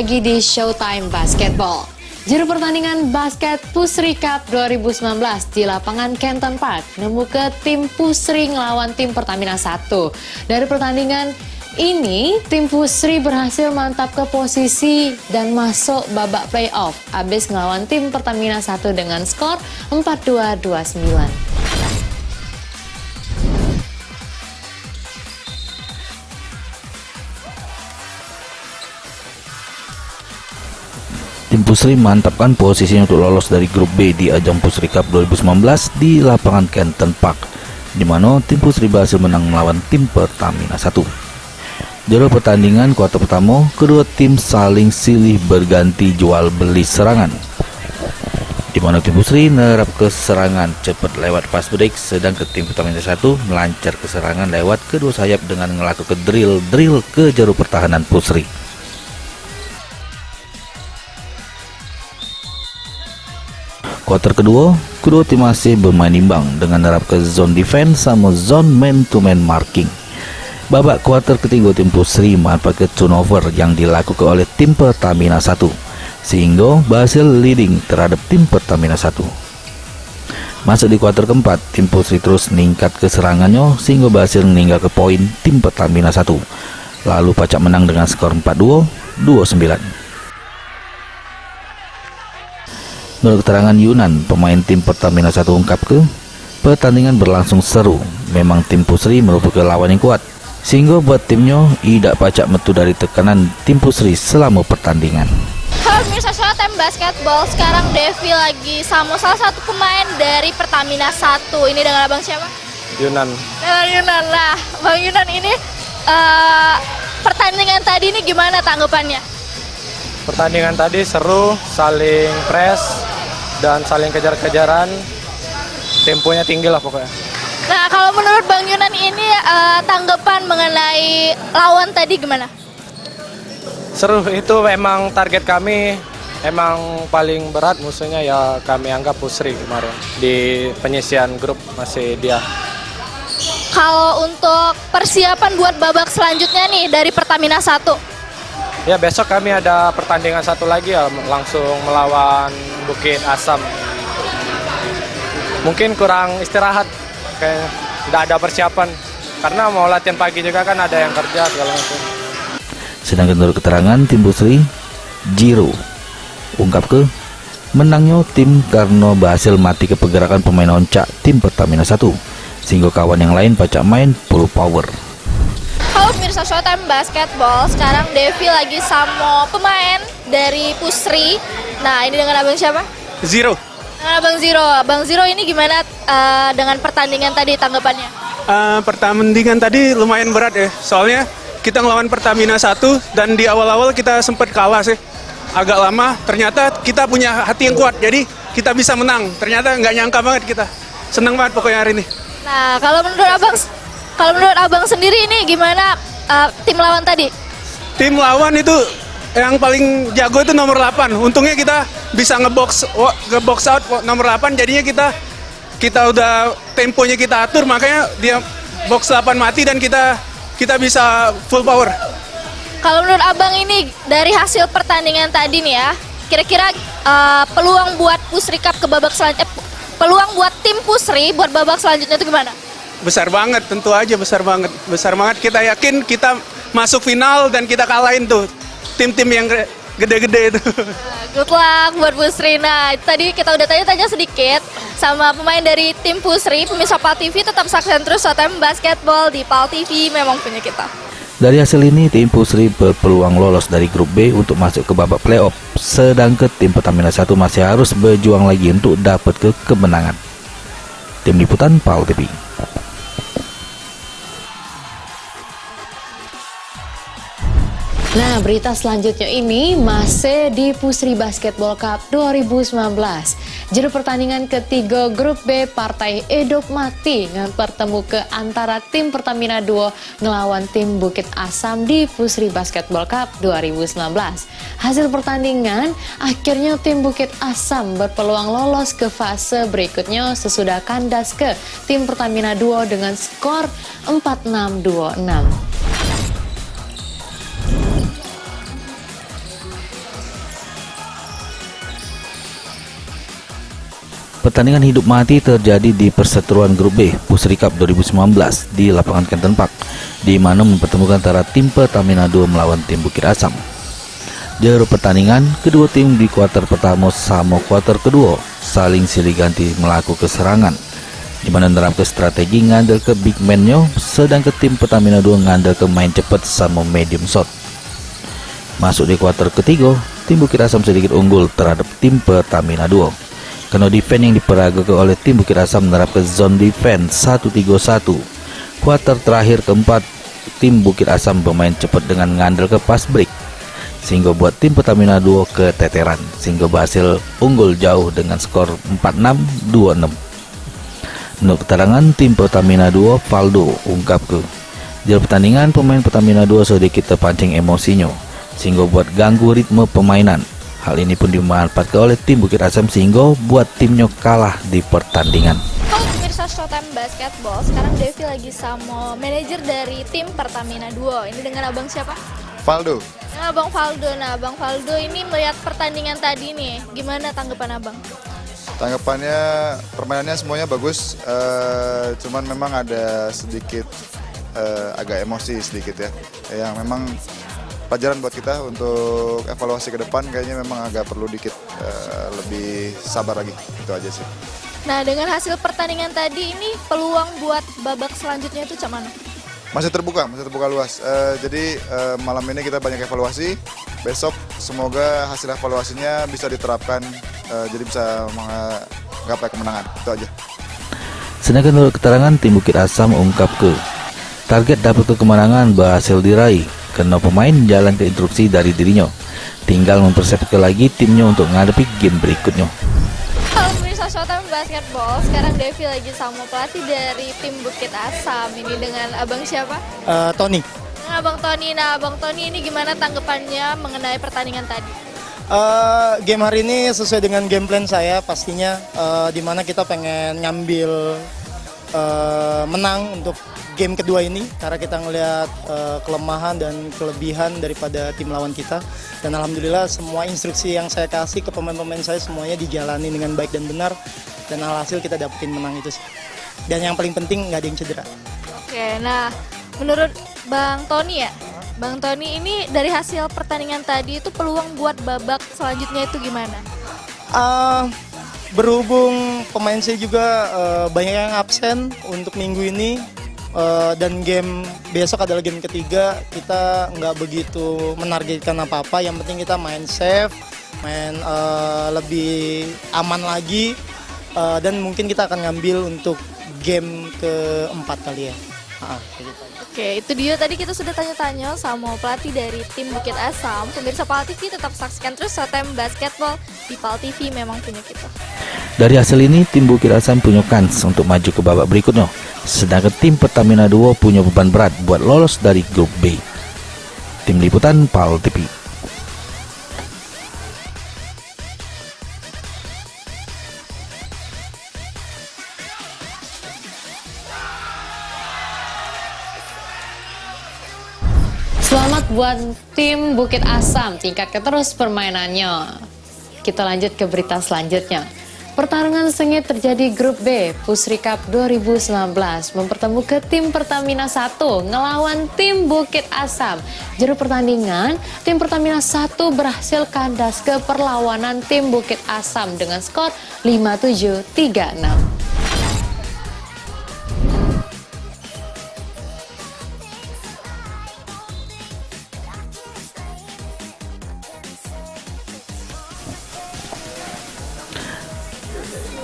lagi di Showtime Basketball. Juru pertandingan basket Pusri Cup 2019 di lapangan Kenton Park nemu ke tim Pusri ngelawan tim Pertamina 1. Dari pertandingan ini, tim Pusri berhasil mantap ke posisi dan masuk babak playoff habis ngelawan tim Pertamina 1 dengan skor 42-29. Tim Pusri mantapkan posisinya untuk lolos dari grup B di ajang Pusri Cup 2019 di lapangan Kenton Park, di mana tim Pusri berhasil menang melawan tim Pertamina 1. Dalam pertandingan kuarter pertama, kedua tim saling silih berganti jual beli serangan, di mana tim Pusri nerap ke serangan cepat lewat fast break, sedangkan tim Pertamina 1 melancar ke serangan lewat kedua sayap dengan melakukan drill ke juru pertahanan Pusri. Kuarter kedua tim masih bermain imbang dengan menerapkan zone defense sama zone man-to-man marking. Babak kuarter ketiga, tim Pusri memanfaatkan turnover yang dilakukan oleh tim Pertamina 1 sehingga berhasil leading terhadap tim Pertamina 1. Masuk di kuarter keempat, tim Pusri terus meningkat ke serangannya sehingga berhasil meninggal ke poin tim Pertamina 1. Lalu pacak menang dengan skor 42-29. Menurut keterangan Yunan, pemain tim Pertamina 1 ungkap ke pertandingan berlangsung seru. Memang tim Pusri merupakan lawan yang kuat, sehingga buat timnya tidak pacak metu dari tekanan tim Pusri selama pertandingan. Halo pemirsa Showtime Basketball, sekarang Devi lagi sama salah satu pemain dari Pertamina 1. Ini dengan abang siapa? Yunan. Yunan lah, Bang Yunan ini pertandingan tadi ini gimana tanggapannya? Pertandingan tadi seru, saling press dan saling kejar-kejaran. Temponya tinggi lah pokoknya. Nah, kalau menurut Bang Yunan ini tanggapan mengenai lawan tadi gimana? Seru, itu memang target kami, emang paling berat musuhnya ya kami anggap Pusri kemarin. Di penyisian grup masih dia. Kalau untuk persiapan buat babak selanjutnya nih dari Pertamina 1? Ya besok kami ada pertandingan satu lagi ya, langsung melawan Bukit Asam. Mungkin kurang istirahat, kayak tidak ada persiapan. Karena mau latihan pagi juga kan ada yang kerja segala macam. Sedangkan menurut keterangan tim Pusri, Jiro ungkap ke menangnya tim karena berhasil mati ke pergerakan pemain oncak tim Pertamina 1, sehingga kawan yang lain pacak main full power. Halo pemirsa Showtime Basketball, sekarang Devi lagi sama pemain dari Pusri. Nah, ini dengan abang siapa? Zero. Dengan abang Zero. Bang Zero ini gimana dengan pertandingan tadi tanggapannya? Pertandingan tadi lumayan berat ya, soalnya kita ngelawan Pertamina 1 dan di awal-awal kita sempat kalah sih. Agak lama, ternyata kita punya hati yang kuat, jadi kita bisa menang. Ternyata nggak nyangka banget kita. Senang banget pokoknya hari ini. Nah, kalau menurut abang sendiri ini gimana tim lawan tadi? Tim lawan itu yang paling jago itu nomor 8. Untungnya kita bisa ngebox out nomor 8, jadinya kita udah temponya kita atur, makanya dia box 8 mati dan kita bisa full power. Kalau menurut abang ini dari hasil pertandingan tadi nih ya, kira-kira peluang buat Pusri Cup ke babak selanjutnya, peluang buat tim Pusri buat babak selanjutnya itu gimana? Besar banget, tentu aja besar banget. Besar banget, kita yakin kita masuk final dan kita kalahin tuh tim-tim yang gede-gede itu. Good luck buat Pusri. Nah, tadi kita udah tanya-tanya sedikit sama pemain dari tim Pusri. Pemirsa PAL TV tetap saksikan terus Showtime Basketball di PAL TV, memang punya kita. Dari hasil ini, tim Pusri berpeluang lolos dari grup B untuk masuk ke babak playoff, sedangkan tim Pertamina 1 masih harus berjuang lagi untuk dapat kemenangan. Tim Liputan PAL TV. Nah, berita selanjutnya ini masih di Pusri Basketball Cup 2019. Juru pertandingan ketiga grup B partai Edop Mati bertemu ke antara tim Pertamina 2 ngelawan tim Bukit Asam di Pusri Basketball Cup 2019. Hasil pertandingan, akhirnya tim Bukit Asam berpeluang lolos ke fase berikutnya sesudah kandas ke tim Pertamina 2 dengan skor 46-26. Pertandingan hidup mati terjadi di perseteruan grup B Pusri Cup 2019 di lapangan Kenton Park, di mana mempertemukan antara tim Pertamina 2 melawan tim Bukit Asam. Juru pertandingan, kedua tim di kuarter pertama sama kuarter kedua saling silih ganti melakukan serangan, di mana menerapkan strategi ngandel ke big man-nya, sedangkan tim Pertamina 2 ngandel ke main cepat sama medium shot. Masuk di kuarter ketiga, tim Bukit Asam sedikit unggul terhadap tim Pertamina 2. Karena defense yang diperagakan oleh tim Bukit Asam menerapkan zone defense 1-3-1. Kuarter terakhir keempat, tim Bukit Asam bermain cepat dengan ngandel ke pass break, sehingga buat tim Pertamina 2 keteteran, sehingga berhasil unggul jauh dengan skor 4-6-2-6. Menurut keterangan tim Pertamina 2, Valdo ungkap ke juru pertandingan, pemain Pertamina 2 sedikit terpancing emosinya, sehingga buat ganggu ritme permainan. Hal ini pun dimanfaatkan oleh tim Bukit Asam sehingga buat timnya kalah di pertandingan. Halo pemirsa Showtime Basketball, sekarang Devi lagi sama manajer dari tim Pertamina 2. Ini dengan abang siapa? Valdo. Nah, Abang Valdo. Nah, Abang Valdo ini melihat pertandingan tadi nih, gimana tanggapan abang? Tanggapannya, permainannya semuanya bagus, cuman memang ada sedikit agak emosi sedikit ya, yang memang pelajaran buat kita untuk evaluasi ke depan. Kayaknya memang agak perlu dikit lebih sabar lagi, itu aja sih. Nah, dengan hasil pertandingan tadi ini peluang buat babak selanjutnya itu cak mana? Masih terbuka luas. Jadi malam ini kita banyak evaluasi. Besok semoga hasil evaluasinya bisa diterapkan, jadi bisa menggapai kemenangan. Itu aja. Sedangkan menurut keterangan tim Bukit Asam ungkap ke target dapat kemenangan berhasil diraih karena pemain jalan ke instruksi dari dirinya. Tinggal mempersiapkan lagi timnya untuk menghadapi game berikutnya. Halo pemirsa Showtime Basketball, sekarang Devi lagi sama pelatih dari tim Bukit Asam. Ini dengan abang siapa? Tony. Nah, Abang Tony. Nah, Abang Tony ini gimana tanggapannya mengenai pertandingan tadi? Game hari ini sesuai dengan game plan saya pastinya, dimana kita pengen ngambil menang untuk game kedua ini karena kita ngelihat kelemahan dan kelebihan daripada tim lawan kita, dan alhamdulillah semua instruksi yang saya kasih ke pemain-pemain saya semuanya dijalani dengan baik dan benar, dan alhasil kita dapetin menang itu sih. Dan yang paling penting nggak ada yang cedera. Oke, nah menurut Bang Tony ya, Bang Tony ini dari hasil pertandingan tadi itu peluang buat babak selanjutnya itu gimana? Berhubung pemain saya juga banyak yang absen untuk minggu ini, dan game besok adalah game ketiga, kita nggak begitu menargetkan apa-apa. Yang penting kita main safe, main lebih aman lagi, dan mungkin kita akan ngambil untuk game keempat kali ya. Oke, itu dia tadi kita sudah tanya-tanya sama pelatih dari tim Bukit Asam. Pemirsa PAL TV tetap saksikan terus Showtime Basketball di PAL TV, memang punya kita. Dari hasil ini, tim Bukit Asam punya kans untuk maju ke babak berikutnya, sedangkan tim Pertamina 2 punya beban berat buat lolos dari grup B. Tim Liputan PAL TV. Selamat buat tim Bukit Asam, tingkatkan terus permainannya. Kita lanjut ke berita selanjutnya. Pertarungan sengit terjadi grup B Pusri Cup 2019 mempertemukan tim Pertamina 1 ngelawan tim Bukit Asam. Juru pertandingan, tim Pertamina 1 berhasil kandas ke perlawanan tim Bukit Asam dengan skor 5-7-3-6.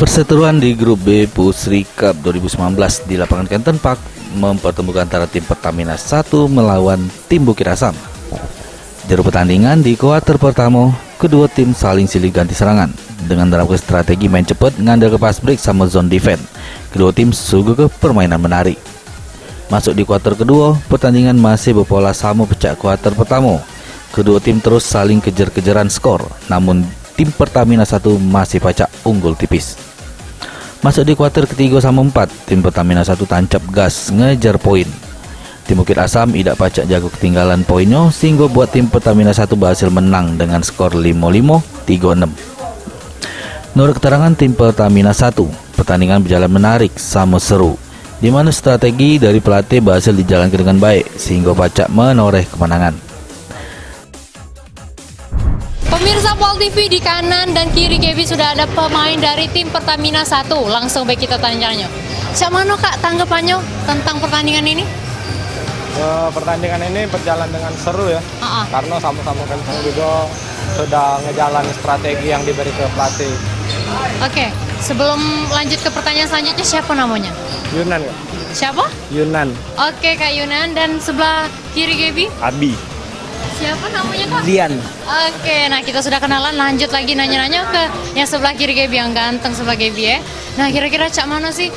Perseteruan di grup B Pusri Cup 2019 di lapangan Kenton Park mempertemukan antara tim Pertamina 1 melawan tim Bukit Asam. Juru pertandingan, di kuarter pertama, kedua tim saling silih ganti serangan dengan menerapkan strategi main cepat, ngandel ke pass break sama zone defense. Kedua tim suguh ke permainan menarik. Masuk di kuarter kedua, pertandingan masih berpola sama pecah kuarter pertama. Kedua tim terus saling kejar-kejaran skor, namun tim Pertamina 1 masih pacak unggul tipis. Masuk di kuarter ketiga sama 4, tim Pertamina 1 tancap gas ngejar poin. Tim Bukit Asam tidak pacak jago ketinggalan poinnya, sehingga buat tim Pertamina 1 berhasil menang dengan skor 5-5, 3-6. Menurut keterangan tim Pertamina 1, pertandingan berjalan menarik sama seru, di mana strategi dari pelatih berhasil dijalankan dengan baik sehingga Pacak menoreh kemenangan. Pemirsa Pol TV, di kanan dan kiri Gaby sudah ada pemain dari tim Pertamina 1. Langsung baik kita tanya-tanya. Siapa mana Kak tanggapannya tentang pertandingan ini? Pertandingan ini berjalan dengan seru ya, karena sama-sama kencang juga sudah ngejalan strategi yang diberi ke pelatih. Oke, sebelum lanjut ke pertanyaan selanjutnya, siapa namanya? Yunan Kak? Siapa? Yunan. Oke Kak Yunan, dan sebelah kiri Gaby? Abi. Siapa namanya Kak? Dian. Oke, nah kita sudah kenalan, lanjut lagi nanya-nanya ke yang sebelah kiri Gaby, yang ganteng sebelah Gaby ya. Nah kira-kira Cak mana sih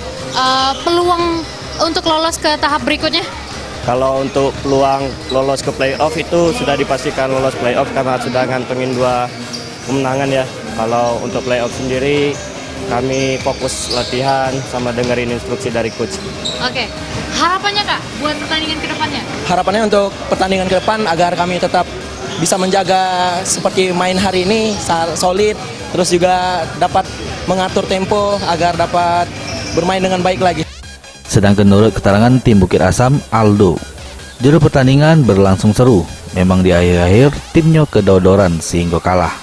peluang untuk lolos ke tahap berikutnya? Kalau untuk peluang lolos ke playoff itu sudah dipastikan lolos playoff karena sudah ngantengin 2 kemenangan ya. Kalau untuk playoff sendiri kami fokus latihan sama dengerin instruksi dari coach. Oke, harapannya Kak buat pertandingan ke depannya? Harapannya untuk pertandingan ke depan agar kami tetap bisa menjaga seperti main hari ini solid, terus juga dapat mengatur tempo agar dapat bermain dengan baik lagi. Sedangkan menurut keterangan tim Bukit Asam, Aldo, juru pertandingan berlangsung seru. Memang di akhir-akhir timnya kedodoran sehingga kalah.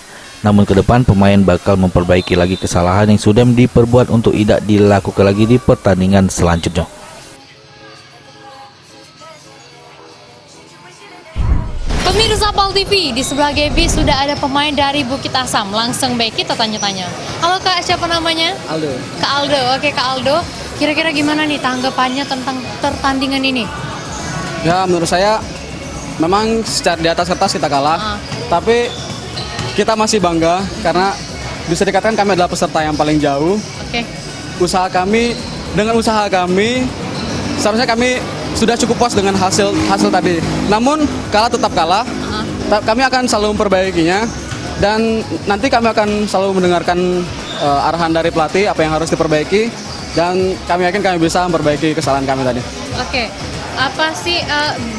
Namun ke depan pemain bakal memperbaiki lagi kesalahan yang sudah diperbuat untuk tidak dilakukan lagi di pertandingan selanjutnya. Pemirsa Pol TV, di sebelah Gaby sudah ada pemain dari Bukit Asam. Langsung baik kita tanya-tanya. Halo Kak, siapa namanya? Aldo. Kak Aldo. Oke Kak Aldo, kira-kira gimana nih tanggapannya tentang pertandingan ini? Ya menurut saya memang secara di atas kertas kita kalah, tapi kita masih bangga karena bisa dikatakan kami adalah peserta yang paling jauh. Oke. Dengan usaha kami, seharusnya kami sudah cukup puas dengan hasil tadi. Namun kalah tetap kalah. Kami akan selalu memperbaikinya dan nanti kami akan selalu mendengarkan arahan dari pelatih apa yang harus diperbaiki dan kami yakin kami bisa memperbaiki kesalahan kami tadi. Oke. Apa sih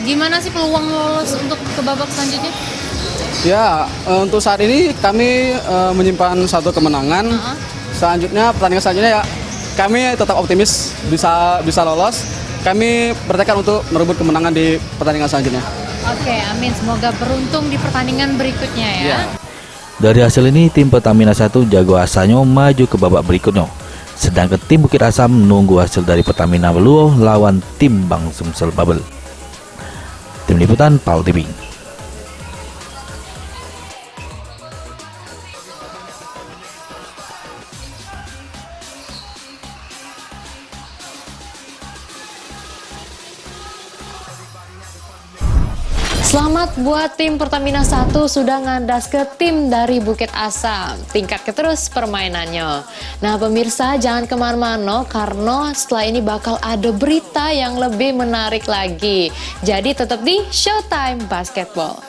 gimana sih peluang lolos untuk ke babak selanjutnya? Ya, untuk saat ini kami menyimpan 1 kemenangan. Pertandingan selanjutnya ya kami tetap optimis bisa lolos. Kami bertekad untuk merebut kemenangan di pertandingan selanjutnya. Oke, amin. Semoga beruntung di pertandingan berikutnya ya. Dari hasil ini, tim Pertamina 1 Jago Asanyo maju ke babak berikutnya. Sedangkan tim Bukit Asam menunggu hasil dari Pertamina Beluo lawan tim Bang Sumsel Babel. Tim Liputan Pol TV. Selamat buat tim Pertamina 1 sudah ngandas ke tim dari Bukit Asam. Tingkatkan terus permainannya. Nah pemirsa, jangan kemana-mana karena setelah ini bakal ada berita yang lebih menarik lagi. Jadi tetap di Showtime Basketball.